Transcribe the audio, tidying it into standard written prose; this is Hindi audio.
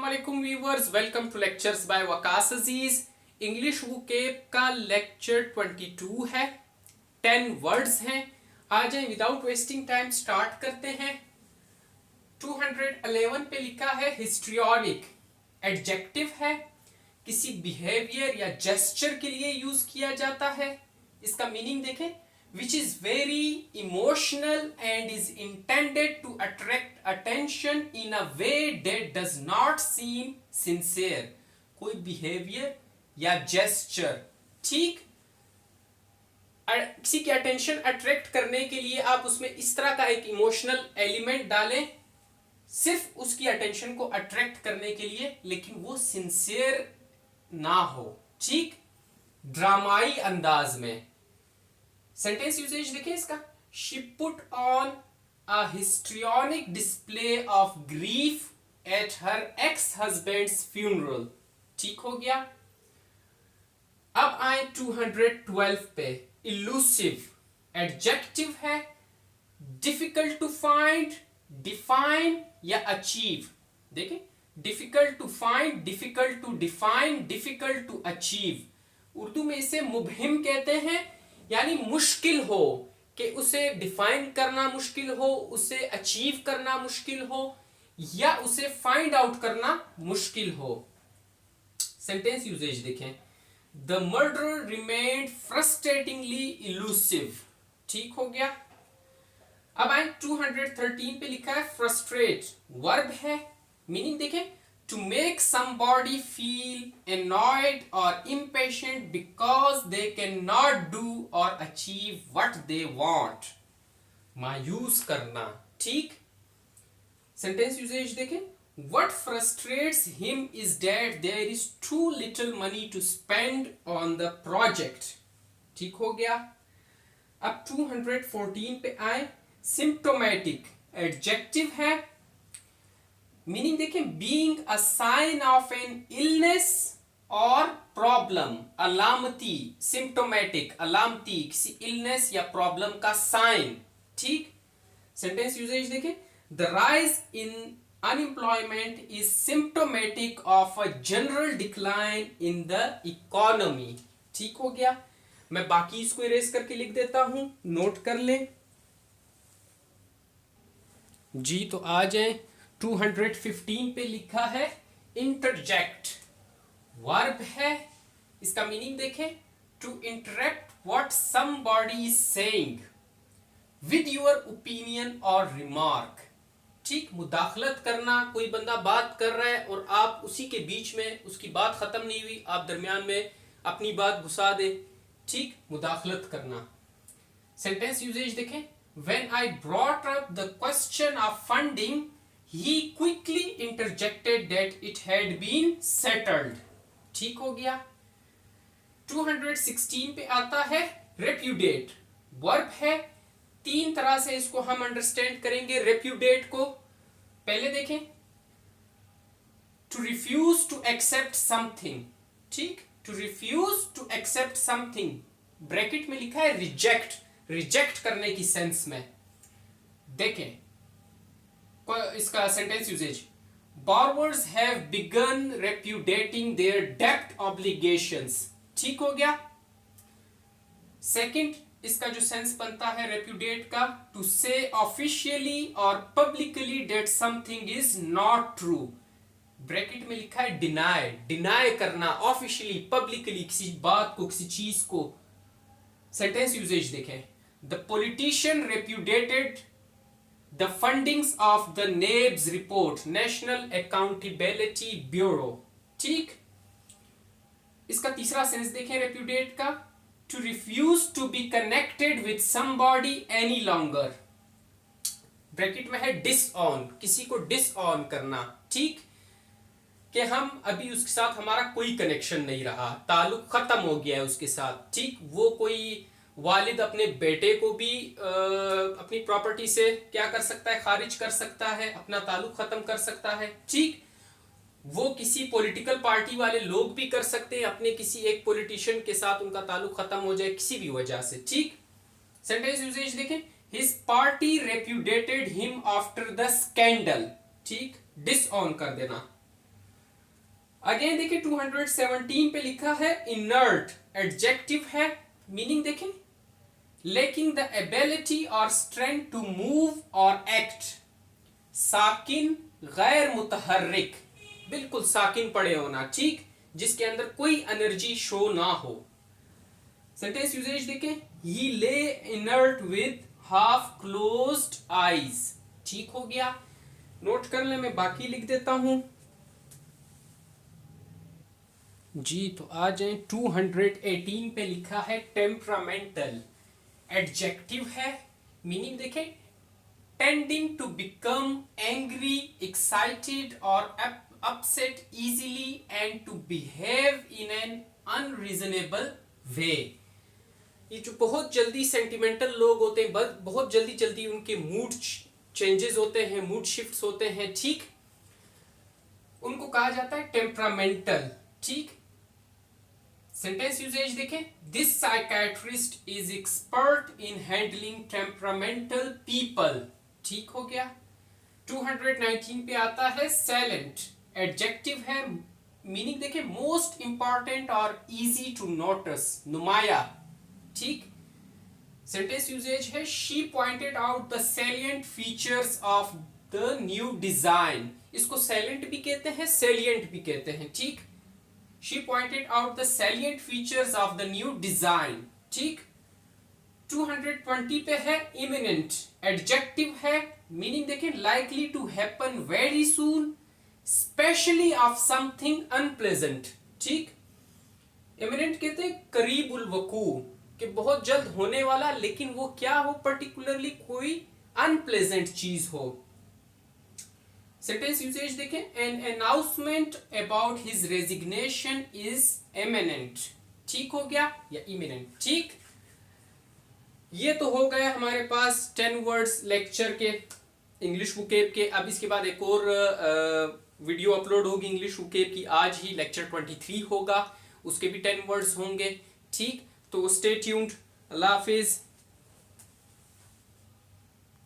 अस्सलामुअलैकुम viewers, welcome to lectures bye Waqas Aziz. English vocab का लेक्चर 22 है। 10 वर्ड्स हैं। आ जाए विदाउट वेस्टिंग टाइम स्टार्ट करते हैं। 211 पे लिखा है हिस्ट्रियोनिक। एडजेक्टिव है, किसी बिहेवियर या जेस्चर के लिए यूज किया जाता है। इसका मीनिंग देखें, which is very emotional and is intended to attract attention in a way that does not seem sincere। कोई बिहेवियर या जेस्चर, ठीक, किसी की अटेंशन अट्रैक्ट करने के लिए आप उसमें इस तरह का एक इमोशनल एलिमेंट डालें, सिर्फ उसकी अटेंशन को अट्रैक्ट करने के लिए, लेकिन वो सिंसियर ना हो, ठीक, ड्रामाई अंदाज में। सेंटेंस यूसेज देखिए इसका, she put on a histrionic display of grief at her ex husband's funeral. ठीक हो गया। अब आए 212 पे। इलूसिव एडजेक्टिव है, डिफिकल्ट टू फाइंड, डिफाइन या अचीव। देखिए, difficult to find, difficult to define, difficult to achieve. Urdu में इसे मुबहिम कहते हैं, यानी मुश्किल हो, कि उसे डिफाइन करना मुश्किल हो, उसे अचीव करना मुश्किल हो, या उसे फाइंड आउट करना मुश्किल हो। सेंटेंस यूजेज देखें, द मर्डरर रिमेन्ड फ्रस्ट्रेटिंगली इलूसिव। ठीक हो गया। अब आए 213 पे लिखा है फ्रस्ट्रेट, वर्ब है। मीनिंग देखें, to make somebody feel annoyed or impatient because they cannot do or achieve what they want। मायूस करना, ठीक। सेंटेंस यूजेज देखें, what frustrates him is that there is too little money to spend on the project। ठीक हो गया। अब 214 पे आए, सिम्प्टोमेटिक एडजेक्टिव है। मीनिंग देखें, being a sign of an illness और प्रॉब्लम, अलामती, सिम्प्टोमेटिक, अलामती, किसी इलनेस या प्रॉब्लम का साइन, ठीक। सेंटेंस यूजेज देखें, the rise in unemployment is symptomatic of a general decline in the economy. ठीक हो गया। मैं बाकी इसको इरेज करके लिख देता हूं, नोट कर लें जी। तो आ जाए 215 पे लिखा है इंटरजेक्ट, वर्ब है। इसका मीनिंग देखें, to interact what somebody is saying with your opinion और रिमार्क। ठीक, मुदाखलत करना, कोई बंदा बात कर रहा है और आप उसी के बीच में, उसकी बात खत्म नहीं हुई, आप दरमियान में अपनी बात घुसा दे, ठीक, मुदाखलत करना। सेंटेंस यूजेज देखें, when I brought up the question of funding, he quickly interjected that it had been settled। ठीक हो गया। 216 पे आता है repudiate, वर्ब है। तीन तरह से इसको हम अंडरस्टैंड करेंगे repudiate को। पहले देखें, to refuse to accept something, ठीक, to refuse to accept something, bracket में लिखा है रिजेक्ट, रिजेक्ट करने की सेंस में। देखें इसका sentence usage, borrowers have begun repudiating their debt obligations। ठीक हो गया। सेकंड, इसका जो सेंस बनता है repudiate का, to say officially or publicly that something is not true, bracket में लिखा है डिनाई, डिनाई करना ऑफिशियली, पब्लिकली, किसी बात को, किसी चीज को। सेंटेंस यूजेज देखें, the politician repudiated the fundings of the NAB's report, National Accountability Bureau। ठीक। इसका तीसरा सेंस देखें repudiate का, to refuse to be connected with somebody any longer, bracket में है disown, किसी को disown करना, ठीक, कि हम अभी उसके साथ हमारा कोई कनेक्शन नहीं रहा, ताल्लुक खत्म हो गया है उसके साथ, ठीक। वो कोई वालिद अपने बेटे को भी अपनी प्रॉपर्टी से क्या कर सकता है, खारिज कर सकता है, अपना ताल्लुक खत्म कर सकता है, ठीक। वो किसी पॉलिटिकल पार्टी वाले लोग भी कर सकते हैं, अपने किसी एक पॉलिटिशियन के साथ उनका ताल्लुक खत्म हो जाए किसी भी वजह से, ठीक। सेंटेंस यूजेज देखें, his party repudiated him after the scandal, ठीक, डिसऑन कर देना। अगेन देखिए 217 पे लिखा है इनर्ट, एडजेक्टिव है, मीनिंग देखें लैकिंग द एबिलिटी और स्ट्रेंथ टू मूव और एक्ट, साकिन गैर मुतहर्रिक, बिल्कुल साकिन पड़े होना, ठीक, जिसके अंदर कोई एनर्जी शो ना हो। सेंटेंस यूजेज देखें, ही ले inert with half closed eyes, ठीक हो गया। नोट कर ले, मैं बाकी लिख देता हूं जी। तो आ जाए 218 पे लिखा है टेम्परामेंटल, एडजेक्टिव है, मीनिंग देखें tending to become angry, excited और upset easily and to behave in an unreasonable way. ये जो बहुत जल्दी सेंटिमेंटल लोग होते हैं, बहुत जल्दी जल्दी उनके मूड चेंजेस होते हैं, मूड शिफ्ट्स होते हैं, ठीक, उनको कहा जाता है टेम्परामेंटल, ठीक। सेंटेंस यूजेज देखें, this psychiatrist is expert in handling temperamental people, ठीक हो गया। 219 पे आता है साइलेंट, एडजेक्टिव है, मीनिंग देखें मोस्ट इंपॉर्टेंट और इजी टू नोटिस, नुमाया, ठीक। सेंटेंस यूजेज है she pointed out the salient features of the new design, इसको सैलिएंट भी कहते हैं, सैलिएंट भी कहते हैं, ठीक। She pointed out the salient features of the new design, ठीक। 220 पे है इमिनेंट, एडजेक्टिव है, मीनिंग देखें likely to happen very soon, specially of something unpleasant, ठीक। इमिनेंट कहते हैं करीबुल वकू, कि बहुत जल्द होने वाला, लेकिन वो क्या हो, पर्टिकुलरली कोई अनप्लेजेंट चीज हो। सेंटेंस यूसेज देखें, an announcement about his resignation is imminent, ठीक हो गया, या इमिनेंट, ठीक। ये तो हो गया हमारे पास 10 वर्ड्स लेक्चर के, इंग्लिश वोकैब के। अब इसके बाद एक और वीडियो अपलोड होगी इंग्लिश वोकैब की, आज ही लेक्चर 23 होगा, उसके भी 10 वर्ड्स होंगे, ठीक। तो स्टे ट्यून्ड, अल्लाह हाफिज।